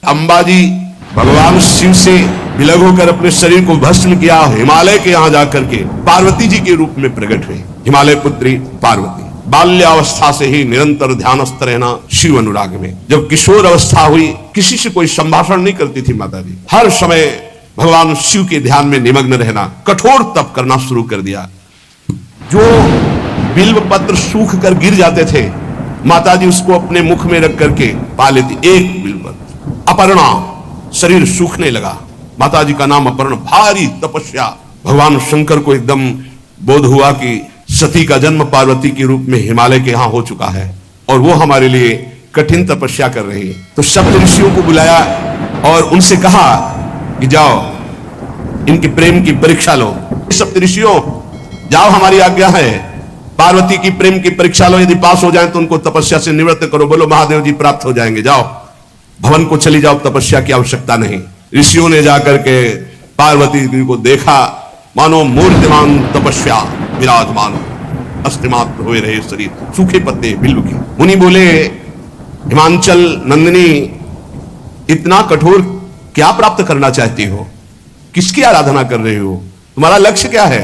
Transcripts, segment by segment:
अंबाजी भगवान शिव से विलग होकर अपने शरीर को भस्म किया, हिमालय के यहां जाकर के पार्वती जी के रूप में प्रकट हुए, हिमालय पुत्री पार्वती। बाल्यावस्था से ही निरंतर ध्यानस्थ रहना शिव अनुराग में। जब किशोर अवस्था हुई, किसी से कोई संभाषण नहीं करती थी माता जी, हर समय भगवान शिव के ध्यान में निमग्न रहना, कठोर तप करना शुरू कर दिया। जो बिल्व पत्र सूख कर गिर जाते थे, माता जी उसको अपने मुख में रख करके पा लेती, एक बिल्व पत्र। अपर्णा, शरीर सूखने लगा, माता जी का नाम अपर्णा। भारी तपस्या, भगवान शंकर को एकदम बोध हुआ कि सती का जन्म पार्वती के रूप में हिमालय के यहां हो चुका है और वो हमारे लिए कठिन तपस्या कर रही है। तो सप्त ऋषियों को बुलाया और उनसे कहा कि जाओ इनके प्रेम की परीक्षा लो। सप्त ऋषियों, जाओ, हमारी आज्ञा है, पार्वती की प्रेम की परीक्षा लो, यदि पास हो जाए तो उनको तपस्या से निवृत्त करो। बोलो महादेव जी प्राप्त हो जाएंगे, जाओ भवन को चली जाओ, तपस्या की आवश्यकता नहीं। ऋषियों ने जाकर के पार्वती जी को देखा, मानो मूर्तिमान तपस्या विराजमान, अस्थिमात्र हुए रहे शरीर, सूखे पत्ते बिल्व के। मुनि बोले, हिमांचल नंदिनी, इतना कठोर क्या प्राप्त करना चाहती हो? किसकी आराधना कर रही हो? तुम्हारा लक्ष्य क्या है?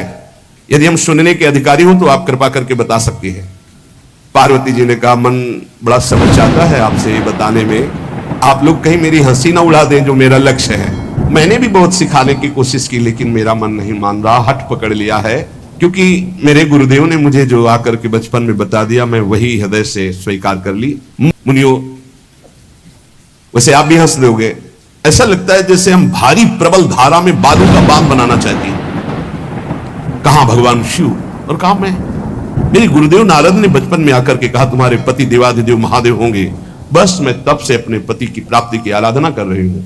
यदि हम सुनने के अधिकारी हो तो आप कृपा करके बता सकती है। पार्वती जी ने कहा, मन बड़ा समझ चाहता है आपसे ये बताने में, आप लोग कहीं मेरी हंसी ना उड़ा दें जो मेरा लक्ष्य है। मैंने भी बहुत सिखाने की कोशिश की लेकिन मेरा मन नहीं मान रहा, हट पकड़ लिया है, क्योंकि मेरे गुरुदेव ने मुझे जो आकर के बचपन में बता दिया मैं वही हृदय से स्वीकार कर ली। मुनियों, वैसे आप भी हंस दोगे, ऐसा लगता है जैसे हम भारी प्रबल धारा में बालू का बांध बनाना चाहती हैं। कहां भगवान शिव और कहां मैं? मेरे गुरुदेव नारद ने बचपन में आकर के कहा तुम्हारे पति देवाधिदेव महादेव होंगे। बस मैं तब से अपने पति की प्राप्ति की आराधना कर रही हूं।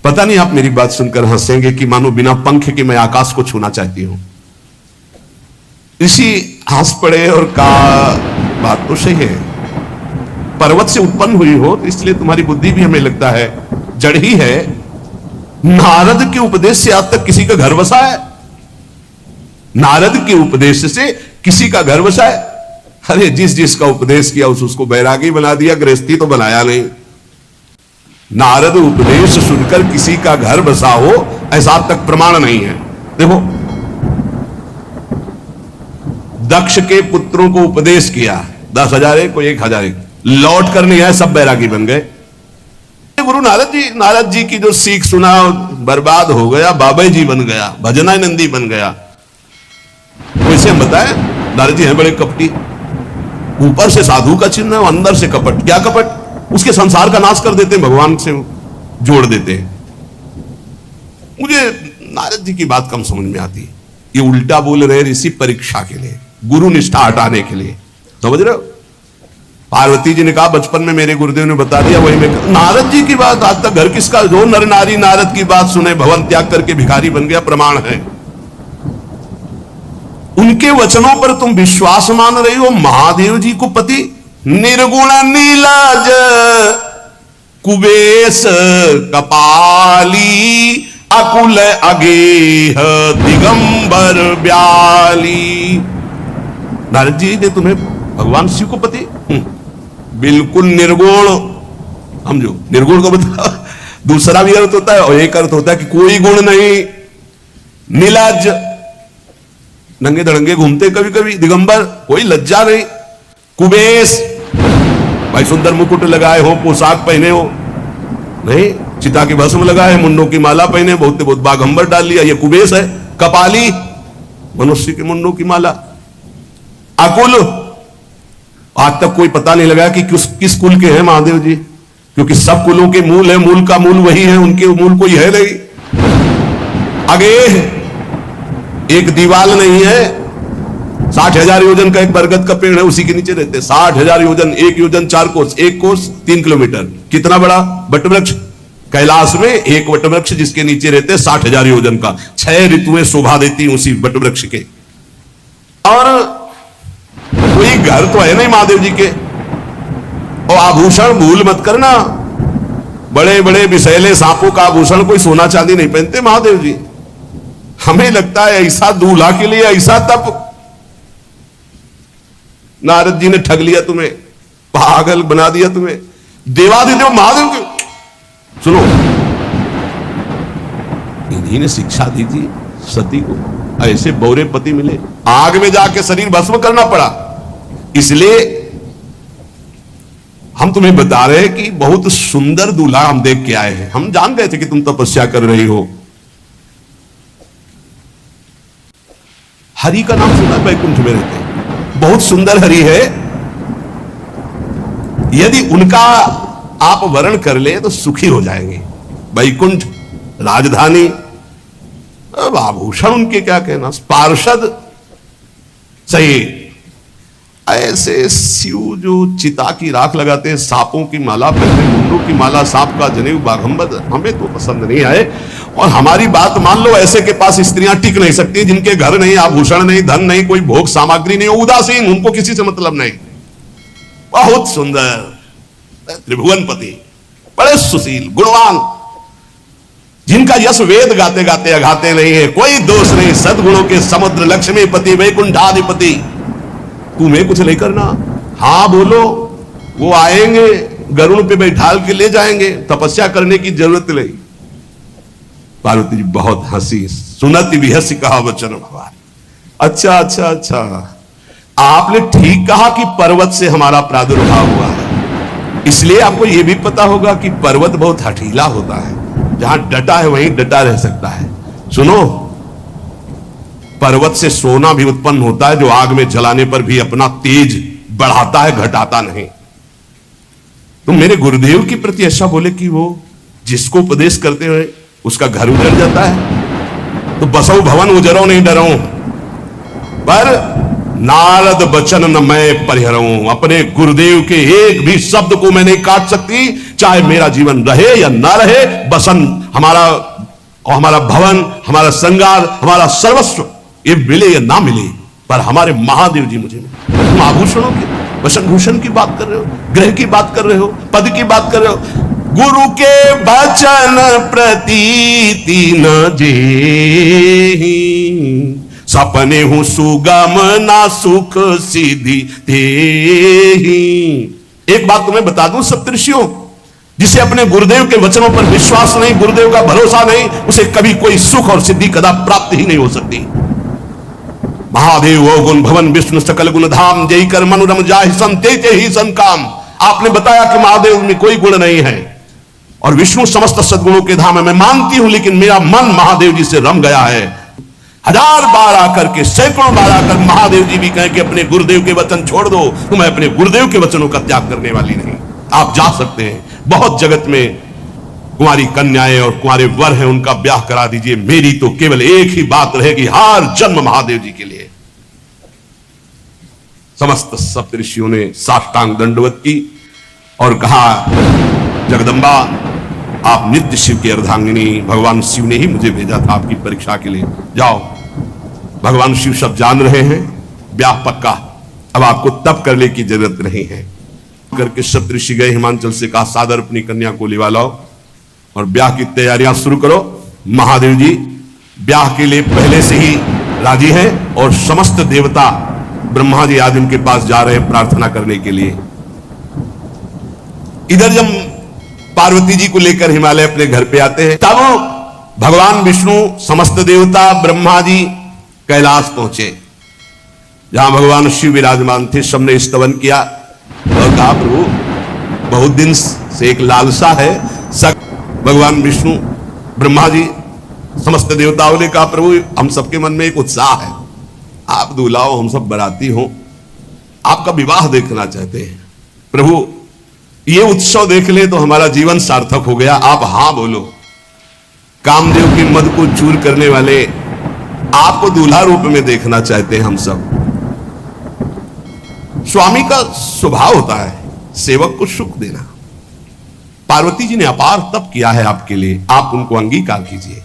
पता नहीं आप मेरी बात सुनकर हंसेंगे कि मानो बिना पंख के मैं आकाश को छूना चाहती हूं। ऋषि हंस पड़े और कहा, बात तो सही है, पर्वत से उत्पन्न हुई हो तो इसलिए तुम्हारी बुद्धि भी हमें लगता है जड़ ही है। नारद के उपदेश से आज तक किसी का घर बसा है? नारद के उपदेश से किसी का घर बसा है? अरे जिस जिसका उपदेश किया उसको बैरागी बना दिया, गृहस्थी तो बनाया नहीं। नारद उपदेश सुनकर किसी का घर बसा हो ऐसा तक प्रमाण नहीं है। देखो, दक्ष के पुत्रों को उपदेश किया, 10,000 एक को 1,000 एक, लौट कर नहीं आए, सब बैरागी बन गए। गुरु नारद जी की जो सीख सुना बर्बाद हो गया, बाबा जी बन गया, भजनानंदी बन गया। वैसे हम बताएं, नारद जी हैं बड़े कपटी, ऊपर से साधु का चिन्ह है, अंदर से कपट। क्या कपट? उसके संसार का नाश कर देते हैं, भगवान से जोड़ देते हैं। मुझे नारद जी की बात कम समझ में आती है। ये उल्टा बोल रहे ऋषि परीक्षा के लिए, गुरु निष्ठा हटाने के लिए, समझ रहे हो? पार्वती जी ने कहा बचपन में मेरे गुरुदेव ने बता दिया, वही मैं। नारद जी की बात आज तक घर किसका? जो नर नारी नारद की बात सुने भवन त्याग करके भिखारी बन गया, प्रमाण है। उनके वचनों पर तुम विश्वास मान रही हो? महादेव जी को पति निर्गुण नीलाज कुबेश कपाली अकुल अगेह दिगंबर ब्याली। नारद जी ने तुम्हें भगवान शिव को पति? बिल्कुल निर्गुण। समझो, निर्गुण को बता, दूसरा भी अर्थ होता है और एक अर्थ होता है कि कोई गुण नहीं। नीलाज, नंगे धड़ंगे घूमते कभी कभी, दिगंबर, कोई लज्जा नहीं। कुबेश, भाई सुंदर मुकुट लगाए हो, पोशाक पहने हो, नहीं, चिता की भस्म लगाए, मुंडों की माला पहने, बहुत बहुत बाघंबर डाल लिया, ये कुबेश है। कपाली, मनुष्य के मुंडों की माला। अकुल, आज तक कोई पता नहीं लगा कि किस कुल के हैं महादेव जी, क्योंकि सब कुलों के मूल है, मूल का मूल वही है, उनके मूल कोई है नहीं। आगे एक दीवाल नहीं है, 60,000 योजन का एक बरगद का पेड़ है, उसी के नीचे रहते। 60,000 योजन, 1 योजन 4 कोस, 1 कोस 3 किलोमीटर। कितना बड़ा वटवृक्ष कैलाश में, एक वटवृक्ष जिसके नीचे रहते 60,000 योजन का। 6 ऋतुएं शोभा देती उसी वटवृक्ष के। और कोई घर तो है नहीं महादेव जी के। और आभूषण भूल मत करना, बड़े बड़े विषैले सांपों का आभूषण कोई सोना चांदी नहीं पहनते महादेव जी। हमें लगता है ऐसा दूल्हा के लिए ऐसा तप। नारद जी ने ठग लिया तुम्हें, पागल बना दिया तुम्हें। देवाधिदेव महादेव के सुनो, इन्हीं ने शिक्षा दी थी सती को, ऐसे बौरे पति मिले, आग में जाके शरीर भस्म करना पड़ा। इसलिए हम तुम्हें बता रहे हैं कि बहुत सुंदर दूल्हा हम देख के आए हैं। हम जान गए थे कि तुम तपस्या कर रही हो। हरि का नाम सुना, वैकुंठ में रहते हैं, बहुत सुंदर हरि है। यदि उनका आप वर्ण कर ले तो सुखी हो जाएंगे। वैकुंठ राजधानी, अब आभूषण उनके क्या कहना, पार्षद सही। ऐसे शिव जो चिता की राख लगाते हैं, सांपों की माला पहनते, मुंडों की माला, सांप का जनेऊ, बाघंबर, हमें तो पसंद नहीं आए। और हमारी बात मान लो, ऐसे के पास स्त्रियां टिक नहीं सकती, जिनके घर नहीं, आभूषण नहीं, धन नहीं, कोई भोग सामग्री नहीं, उदासीन, उनको किसी से मतलब नहीं। बहुत सुंदर त्रिभुवनपति, बड़े सुशील, गुणवान, जिनका यश वेद गाते गाते अघाते नहीं है, कोई दोष नहीं, सद्गुणों के समुद्र, लक्ष्मीपति, वैकुंठाधिपति। तुम्हें कुछ नहीं करना, हां बोलो, वो आएंगे, गरुड़ पे बैठाल के ले जाएंगे, तपस्या करने की जरूरत नहीं। पार्वती जी बहुत हंसी, सुनति विहस्य कहा वचन भगवान। अच्छा अच्छा अच्छा, आपने ठीक कहा कि पर्वत से हमारा प्रादुर्भाव हुआ है, इसलिए आपको यह भी पता होगा कि पर्वत बहुत हठीला होता है, जहां डटा है वहीं डटा रह सकता है। सुनो, पर्वत से सोना भी उत्पन्न होता है, जो आग में जलाने पर भी अपना तेज बढ़ाता है, घटाता नहीं। तुम मेरे गुरुदेव के प्रति ऐसा बोले कि वो जिसको उपदेश करते हुए उसका घर उजड़ जाता है, तो बसौ भवन उजरो नहीं डरो, पर नारद बचन न मैं परिहरऊं। अपने गुरुदेव के एक भी शब्द को मैं नहीं काट सकती, चाहे मेरा जीवन रहे या ना रहे। बसन हमारा भवन, हमारा श्रृंगार, हमारा सर्वस्व, ये मिले या ना मिले, पर हमारे महादेव जी मुझे मिले। तुम आभूषणों की, वसन भूषण की बात कर रहे हो, ग्रह की बात कर रहे हो, पद की बात कर रहे हो। गुरु के वचन प्रतीति न जेहि, सपने हूं सुगम ना सुख सीधी तेहि। एक बात तुम्हें बता दूं सप्तऋषियों, जिसे अपने गुरुदेव के वचनों पर विश्वास नहीं, गुरुदेव का भरोसा नहीं, उसे कभी कोई सुख और सिद्धि कदा प्राप्त ही नहीं हो सकती। महादेव ओ गुण भवन विष्णु सकल गुण धाम, जय कर मनोरम जाहि सम ते ही सन काम। आपने बताया कि महादेव में कोई गुण नहीं है और विष्णु समस्त सद्गुणों के धाम है, मैं मानती हूं, लेकिन मेरा मन महादेव जी से रम गया है। हजार बार आकर के, सैकड़ों बार आकर महादेव जी भी कहें कि अपने गुरुदेव के वचन छोड़ दो, तो मैं अपने गुरुदेव के वचनों का त्याग करने वाली नहीं। आप जा सकते हैं, बहुत जगत में कुंवारी कन्याएं और कुंवारे वर हैं, उनका ब्याह करा दीजिए। मेरी तो केवल एक ही बात रहेगी, हर जन्म महादेव जी के लिए। समस्त सप्तऋषियों ने साष्टांग दंडवत की और कहा, जगदंबा आप नित्य शिव की अर्धांगिनी, भगवान शिव ने ही मुझे भेजा था आपकी परीक्षा के लिए, जाओ। भगवान शिव सब जान रहे हैं, ब्याह पक्का, अब आपको तप करने की जरूरत नहीं है। करके सप्तऋषि गए, हिमांचल से कहा सादर अपनी कन्या को लिवा लाओ और ब्याह की तैयारियां शुरू करो। महादेव जी ब्याह के लिए पहले से ही राजी हैं और समस्त देवता ब्रह्मा जी आदि उनके पास जा रहे हैं प्रार्थना करने के लिए। इधर जब पार्वती जी को लेकर हिमालय अपने घर पे आते हैं, तब भगवान विष्णु, समस्त देवता, ब्रह्मा जी कैलाश पहुंचे, जहां भगवान शिव विराजमान थे। सबने स्तवन किया और कहा, प्रभु बहुत दिन से एक लालसा है। भगवान विष्णु, ब्रह्मा जी, समस्त देवताओं ने कहा, प्रभु हम सबके मन में एक उत्साह है, आप दूल्हा हो, हम सब बराती हो, आपका विवाह देखना चाहते हैं। प्रभु ये उत्सव देख ले तो हमारा जीवन सार्थक हो गया, आप हां बोलो। कामदेव के मद को चूर करने वाले आपको दूल्हा रूप में देखना चाहते हैं हम सब। स्वामी का स्वभाव होता है सेवक को सुख देना। पार्वती जी ने अपार तप किया है आपके लिए, आप उनको अंगीकार कीजिए।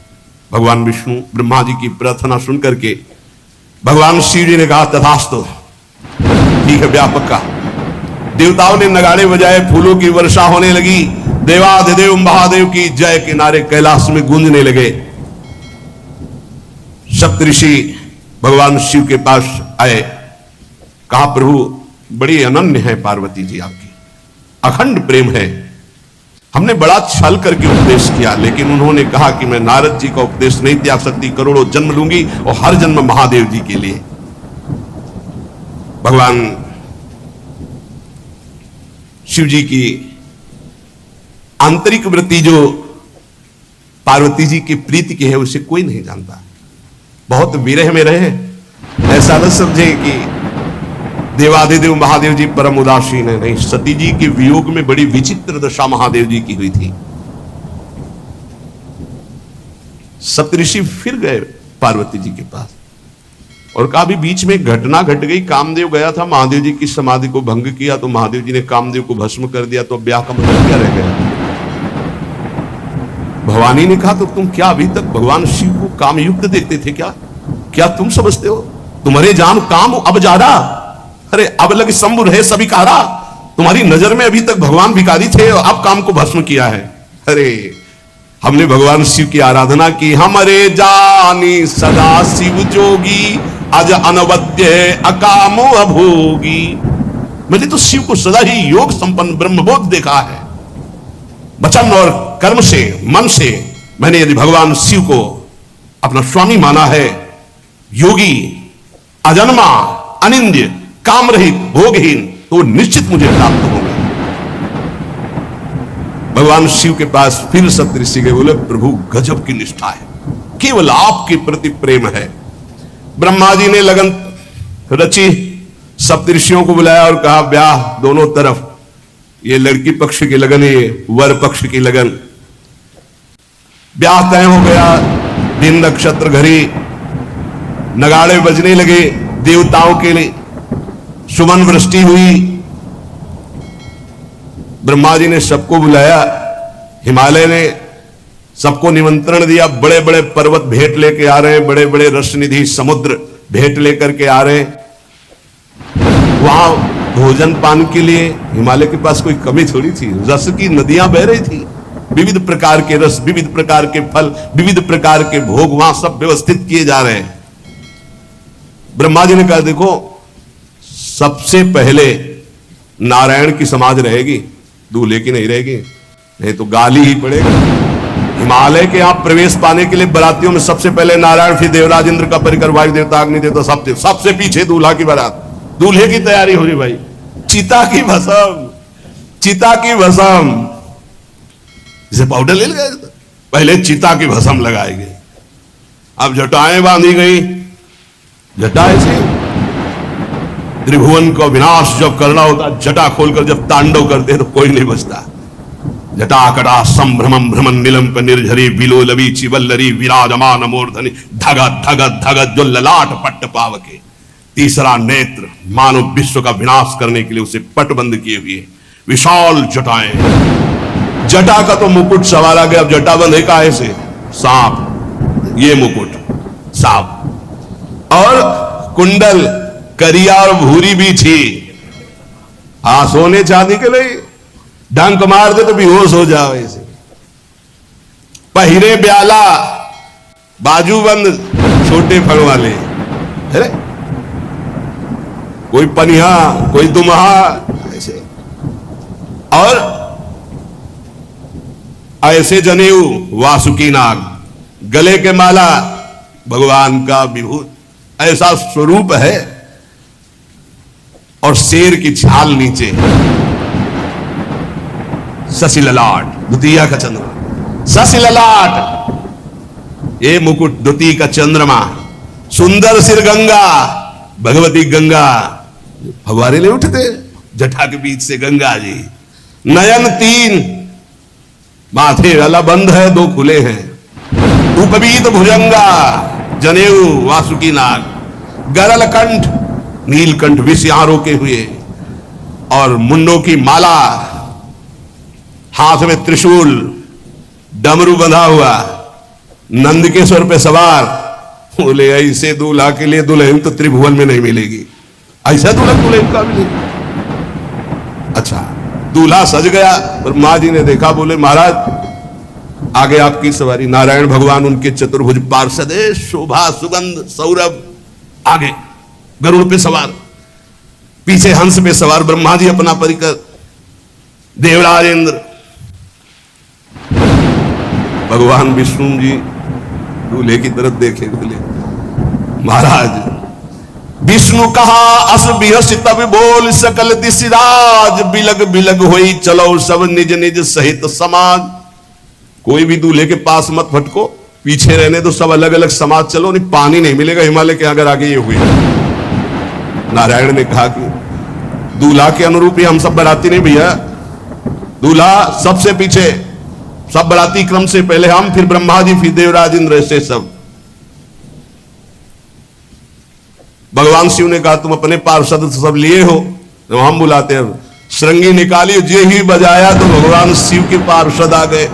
भगवान विष्णु, ब्रह्मा जी की प्रार्थना सुन करके भगवान शिव जी ने कहा, तथास्तु, ठीक है, ब्याह पक्का। देवताओं ने नगाड़े बजाए, फूलों की वर्षा होने लगी, देवाधिदेव महादेव की जय के नारे कैलाश में गूंजने लगे। सप्तऋषि भगवान शिव के पास आए, कहा, प्रभु बड़ी अनन्य है पार्वती जी आपकी, अखंड प्रेम है, हमने बड़ा छल करके उपदेश किया, लेकिन उन्होंने कहा कि मैं नारद जी का उपदेश नहीं त्याग सकती, करोड़ों जन्म लूंगी और हर जन्म महादेव जी के लिए। भगवान शिव जी की आंतरिक वृत्ति जो पार्वती जी की प्रीति की है उसे कोई नहीं जानता। बहुत विरह में रहे, ऐसा न समझे कि देवाधिदेव महादेव जी परम उदासीन है, नहीं। सती जी के वियोग में बड़ी विचित्र दशा महादेव जी की हुई थी। सप्तऋषि फिर गए पार्वती जी के पास और कहा भी बीच में घटना घट गई, कामदेव गया था महादेव जी की समाधि को भंग किया तो महादेव जी ने कामदेव को भस्म कर दिया, तो ब्याह का मतलब क्या रह गया। भवानी ने कहा तो तुम क्या अभी तक भगवान शिव को काम युक्त देखते थे क्या? क्या तुम समझते हो तुम्हारे जान काम अब ज्यादा, अरे अब लग शंभु है सभी कारा, तुम्हारी नजर में अभी तक भगवान भिखारी थे और अब काम को भस्म किया है। अरे हमने भगवान शिव की आराधना की, हमारे जानी सदा शिव जोगी, अज अनवद्य अकामो अभोगी। मैंने तो शिव को सदा ही योग संपन्न ब्रह्मबोध देखा है। वचन और कर्म से, मन से मैंने यदि भगवान शिव को अपना स्वामी माना है, योगी, अजन्मा, अनिंद्य, काम रहित, भोगहीन, तो निश्चित मुझे प्राप्त होंगे। भगवान शिव के पास फिर सप्तऋषि गए, बोले प्रभु गजब की निष्ठा है, केवल आपके प्रति प्रेम है। ब्रह्मा जी ने लगन रची, सप्तऋषियों को बुलाया और कहा ब्याह दोनों तरफ, ये लड़की पक्ष की लगन, ये वर पक्ष की लगन। ब्याह तय हो गया, दिन नक्षत्र घड़ी, नगाड़े बजने लगे, देवताओं के लिए सुमन वृष्टि हुई। ब्रह्मा जी ने सबको बुलाया, हिमालय ने सबको निमंत्रण दिया, बड़े बड़े पर्वत भेंट लेके आ रहे हैं, बड़े बड़े रसनिधि समुद्र भेंट लेकर के आ रहे हैं। वहां भोजन पान के लिए हिमालय के पास कोई कमी थोड़ी थी, रस की नदियां बह रही थी, विविध प्रकार के रस, विविध प्रकार के फल, विविध प्रकार के भोग वहां सब व्यवस्थित किए जा रहे हैं। ब्रह्मा जी ने कहा देखो सबसे पहले नारायण की समाज रहेगी, दूल्हे की नहीं रहेगी, नहीं तो गाली ही पड़ेगा। हिमालय के यहां प्रवेश पाने के लिए बरातियों में सबसे पहले नारायण, फिर देवराज इंद्र का परिकर, वायु देवता, अग्नि देवता, सबसे पीछे दूल्हा की बारात। दूल्हे की तैयारी हो रही भाई, चिता की भस्म, चिता की भस्म, जिसे पाउडर ले गए, पहले चिता की भस्म लगाएंगे। अब जटाएं बांधी गई, जटा ऐसे त्रिभुवन को विनाश जब करना होता, जटा खोलकर जब तांडव करते तो कोई नहीं बचता। जटाकटा संभ्रमम भ्रमण निलंप निर्झरी, बिलोलवी चिवल्लरी, विराजमान मूर्धनि, धगत धगत धगत जो ललाट पट्ट पावके। तीसरा नेत्र मानव विश्व का विनाश करने के लिए उसे पटबंद किए हुए विशाल जटाएं। जटा का तो मुकुट सवारा गया, अब जटा बंधे का ऐसे सांप, ये मुकुट सांप, और कुंडल करिया और भूरी भी थी। हाँ सोने चांदी के लिए डंक मार दे तो बेहोश हो जाओ ऐसे। पहिरे ब्याला, बाजूबंद छोटे फड़ वाले, है कोई पनिहा, कोई दुमहा ऐसे, और ऐसे जनेऊ वासुकी नाग, गले के माला भगवान का विभूत, ऐसा स्वरूप है। और शेर की छाल नीचे, शशि ललाट, द्वितीय का चंद्रमा, शशि ललाट, ये मुकुट द्वितीय का चंद्रमा, सुंदर सिर गंगा, भगवती गंगा, फव्वारे ले उठते जटा के बीच से गंगा जी, नयन तीन, माथे वाला बंद है, दो खुले हैं, उपवीत भुजंगा, जनेऊ वासुकी नाग, गरल कंठ, नीलकंठ विष यहां रोके हुए, और मुंडों की माला, हाथ में त्रिशूल, डमरू बंधा हुआ, नंद के स्वर पे सवार। बोले ऐसे दूल्हा के लिए दुल्हन तो त्रिभुवन में नहीं मिलेगी, ऐसा दुल्हन दुल्हन का मिलेगा। अच्छा दूल्हा सज गया, ब्रह्मा जी ने देखा, बोले महाराज आगे आपकी सवारी। नारायण भगवान उनके चतुर्भुज पार्षद, शोभा सुगंध सौरभ, आगे गरुड़ पे सवार, पीछे हंस पे सवार ब्रह्मा जी अपना परिकर, देवराज इंद्र, भगवान विष्णु जी दूल्हे की तरफ देखे, बोले महाराज विष्णु कहा अस बिहस तब बोल सकल दिशराज, बिलग बिलग होई चलो सब निज निज सहित समाज। कोई भी दूल्हे के पास मत फटको, पीछे रहने दो, सब अलग अलग समाज चलो, नहीं पानी नहीं मिलेगा हिमालय के अगर आगे ये हुई। नारायण ने कहा कि दूल्हा के अनुरूप ही हम सब बराती नहीं भैया, दूल्हा सबसे पीछे, सब बराती क्रम से पहले हम, फिर ब्रह्मा जी, फिर देवराज इंद्र, ऐसे सब। भगवान शिव ने कहा तुम अपने पार्षद सब लिए हो, तो हम बुलाते हैं। श्रृंगी निकाली, जे ही बजाया तो भगवान शिव के पार्षद आ गए।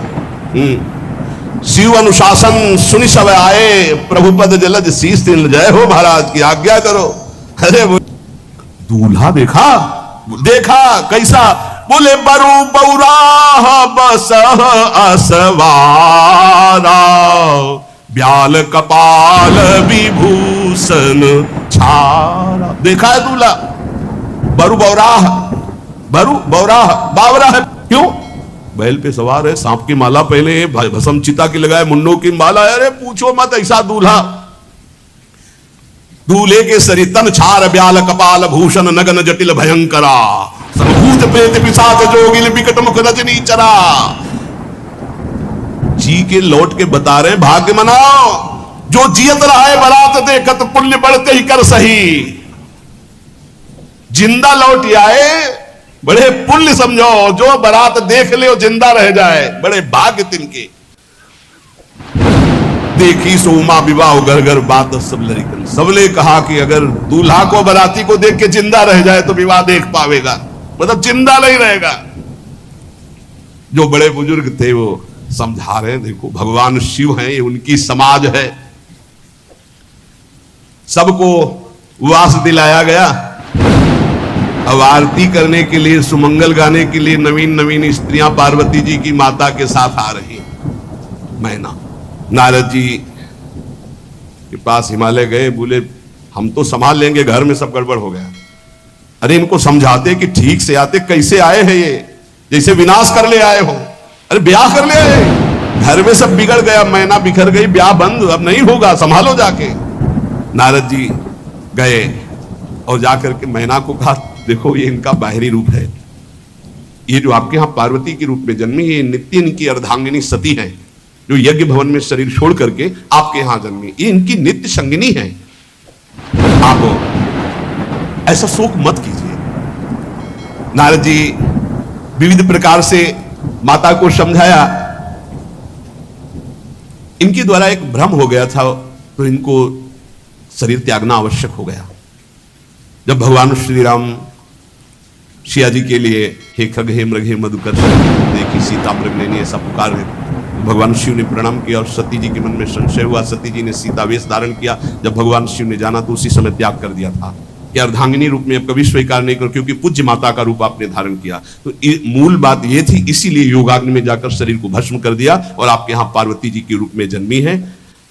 शिव अनुशासन सुनि सब आए, प्रभुपद जलद शीस तिल, जय हो महाराज की आज्ञा करो। अरे वो दूल्हा देखा कैसा, बोले बरु बौराह बस असवारा, ब्याल कपाल विभूषण छारा। देखा है दूल्हा बरु बौराह, बावरा है, क्यों? बैल पे सवार है, सांप की माला पहले, भस्म चिता की लगाए, मुंडों की माला। अरे पूछो मत, ऐसा दूल्हा। दूल्हे के शरीर तन छार, ब्याल कपाल भूषण, नगन जटिल भयंकरा, भूत प्रेत पिशाच जोगिल विकट मुख रजनी चरा। जी के लौट के बता रहे, भाग्य मनाओ जो जियत रहा है बरात देखत, पुण्य बढ़ते ही कर सही। जिंदा लौट आए बड़े पुण्य समझो, जो बारात देख ले जिंदा रह जाए, बड़े भाग्य तिनके। देखी सोमा विवाह घर घर बात सब लड़कन, सबने कहा कि अगर दूल्हा को बाराती को देख के जिंदा रह जाए तो विवाह देख पावेगा, मतलब जिंदा नहीं रहेगा। जो बड़े बुजुर्ग थे वो समझा रहे, देखो भगवान शिव हैं, ये उनकी समाज है, सबको वास दिलाया गया। अब आरती करने के लिए, सुमंगल गाने के लिए नवीन नवीन स्त्रियां पार्वती जी की माता के साथ आ रही। मैना नारद जी के पास हिमालय गए, बोले हम तो संभाल लेंगे, घर में सब गड़बड़ हो गया। अरे इनको समझाते कि ठीक से आते, कैसे आए हैं ये, जैसे विनाश कर ले आए हो। अरे ब्याह कर ले आए, घर में सब बिगड़ गया, मैना बिखर गई, ब्याह बंद, अब नहीं होगा, संभालो जाके। नारद जी गए और जाकर के मैना को कहा देखो ये इनका बाहरी रूप है, ये जो आपके यहां पार्वती के रूप में जन्मी, ये नित्य इनकी अर्धांगिनी सती है, जो यज्ञ भवन में शरीर छोड़ करके आपके यहां जन्मी, ये इनकी नित्य संगिनी है। आप ऐसा शोक मत कीजिए। नारद जी विविध प्रकार से माता को समझाया। इनके द्वारा एक भ्रम हो गया था, तो इनको शरीर त्यागना आवश्यक हो गया। जब भगवान श्री राम सिया जी के लिए हे खग हे मृग हे मधुकर देखी सीता मृग लेनी ऐसा पुकार है, भगवान शिव ने प्रणाम किया और सती जी के मन में संशय हुआ। सती जी ने सीता वेश धारण किया। जब भगवान शिव ने जाना तो उसी समय त्याग कर दिया था कि अर्धांगिनी रूप में अब कभी स्वीकार नहीं कर, क्योंकि पूज्य माता का रूप आपने धारण किया। तो मूल बात यह थी, इसीलिए योगाग्नि में जाकर शरीर को भस्म कर दिया और आपके यहाँ पार्वती जी के रूप में जन्मी है।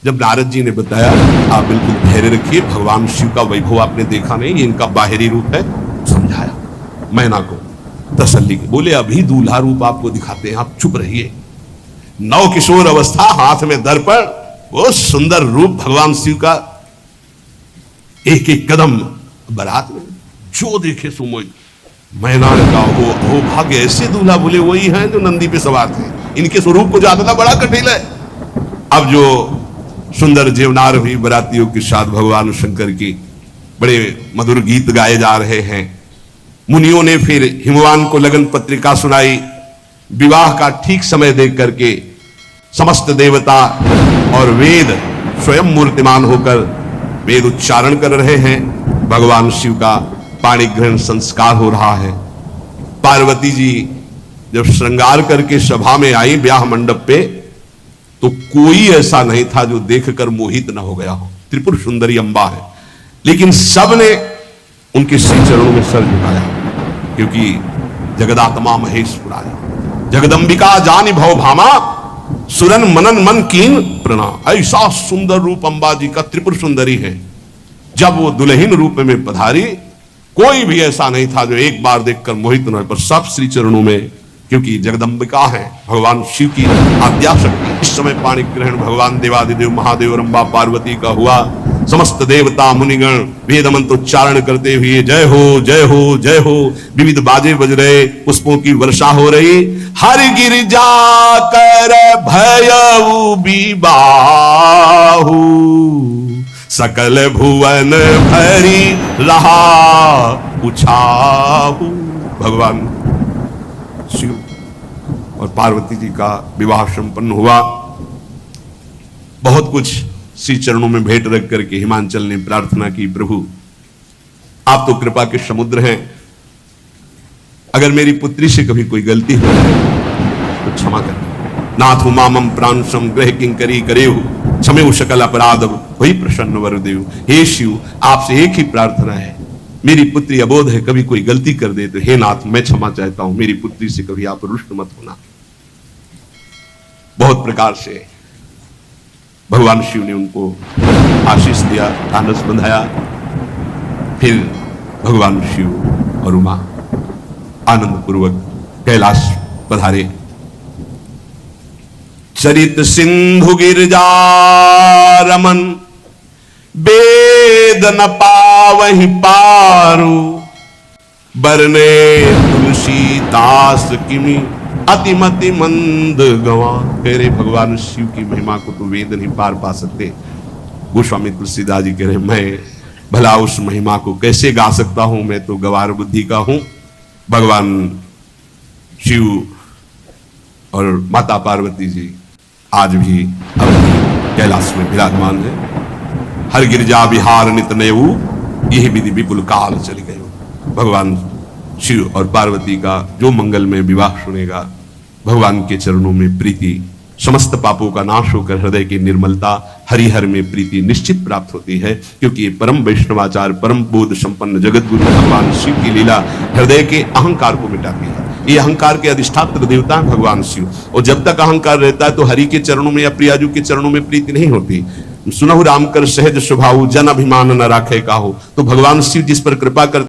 जब नारद जी ने बताया, आप बिल्कुल धैर्य रखिए, भगवान शिव का वैभव आपने देखा नहीं, ये इनका बाहरी रूप है। समझाया मैना को, तसल्ली की। बोले अभी दूल्हा रूप आपको दिखाते हैं, आप चुप रहिए। नव किशोर अवस्था, हाथ में दर्पण, वो सुंदर रूप भगवान शिव का, एक एक कदम बारात में जो देखे सुमोई। मैना ने कहा हो भाग्य, ऐसे दूल्हा। बोले वही हैं जो नंदी पे सवार थे, इनके स्वरूप को जानना बड़ा कठिन है। अब जो सुंदर जीवनार हुई बरातियों के साथ भगवान शंकर की बड़े मधुर गीत गाए जा रहे हैं। मुनियों ने फिर हिमवान को लगन पत्रिका सुनाई। विवाह का ठीक समय देख करके समस्त देवता और वेद स्वयं मूर्तिमान होकर वेद उच्चारण कर रहे हैं। भगवान शिव का पाणी ग्रहण संस्कार हो रहा है। पार्वती जी जब श्रृंगार करके सभा में आई ब्याह मंडप पे, तो कोई ऐसा नहीं था जो देखकर मोहित न हो गया हो। त्रिपुर सुंदरी अंबा है, लेकिन सब ने उनके श्री चरणों में सर झुकाया, क्योंकि जगदात्मा महेश पुरारी, जगदंबिका जानी भव भामा, सुरन मनन मन कीन प्रणाम। ऐसा सुंदर रूप अंबा जी का, त्रिपुर सुंदरी है। जब वो दुल्हन रूप में पधारी, कोई भी ऐसा नहीं था जो एक बार देखकर मोहित न हो, पर सब श्री चरणों में क्योंकि जगदम्बिका है भगवान शिव की आद्याशक्ति। इस समय पाणी ग्रहण भगवान देवादिदेव महादेव रंबा पार्वती का हुआ। समस्त देवता मुनिगण वेद मंत्रोच्चारण करते हुए जय हो जय हो जय हो, विविध बाजे बज रहे, पुष्पों की वर्षा हो रही। हर गिरिजा कर भयउ बिबाहु, सकल भुवन भरी रहा उछाहु। भगवान शिव और पार्वती जी का विवाह संपन्न हुआ। बहुत कुछ श्री चरणों में भेंट रख करके हिमांचल ने प्रार्थना की, प्रभु आप तो कृपा के समुद्र हैं, अगर मेरी पुत्री से कभी कोई गलती हो तो क्षमा करना। नाथ मामम प्रांशम ग्रह किंकरी करेहु, क्षमेउ सकल अपराध वही प्रसन्न वरदेव। हे शिव आपसे एक ही प्रार्थना है, मेरी पुत्री अबोध है, कभी कोई गलती कर दे तो हे नाथ मैं क्षमा चाहता हूं, मेरी पुत्री से कभी आप रुष्ट मत होना। बहुत प्रकार से भगवान शिव ने उनको आशीष दिया, ढांढस बंधाया। फिर भगवान शिव और उमा आनंद पूर्वक कैलाश पधारे। चरित सिंधु गिरजा रमन, वेद न पावहि पारु, बरने तुलसी दास किमि अतिमति मंद गवा। कह रहे भगवान शिव की महिमा को तो वेद नहीं पार पा सकते। गोस्वामी तुलसीदास जी कह रहे मैं भला उस महिमा को कैसे गा सकता हूं, मैं तो गवार बुद्धि का हूं। भगवान शिव और माता पार्वती जी आज भी कैलाश में विराजमान है। हर गिरजा विहार नित नयऊ, यह विधि विपुल काल चली गयो। भगवान शिव और पार्वती का जो मंगल में विवाह सुनेगा, भगवान के चरणों में प्रीति, समस्त पापों का नाश होकर हृदय की निर्मलता, हरिहर में प्रीति निश्चित प्राप्त होती है। क्योंकि ये परम वैष्णवाचार, परम बोध संपन्न जगत गुरु भगवान शिव की लीला हृदय के अहंकार को मिटाती है। ये अहंकार के अधिष्ठात्र देवता है भगवान शिव, और जब तक अहंकार रहता है तो हरि के चरणों में या प्रियाजू के चरणों में प्रीति नहीं होती। सुनहु राम कर सहज स्वभाव, जन अभिमान न राखे काहू। तो भगवान शिव जिस पर कृपा करते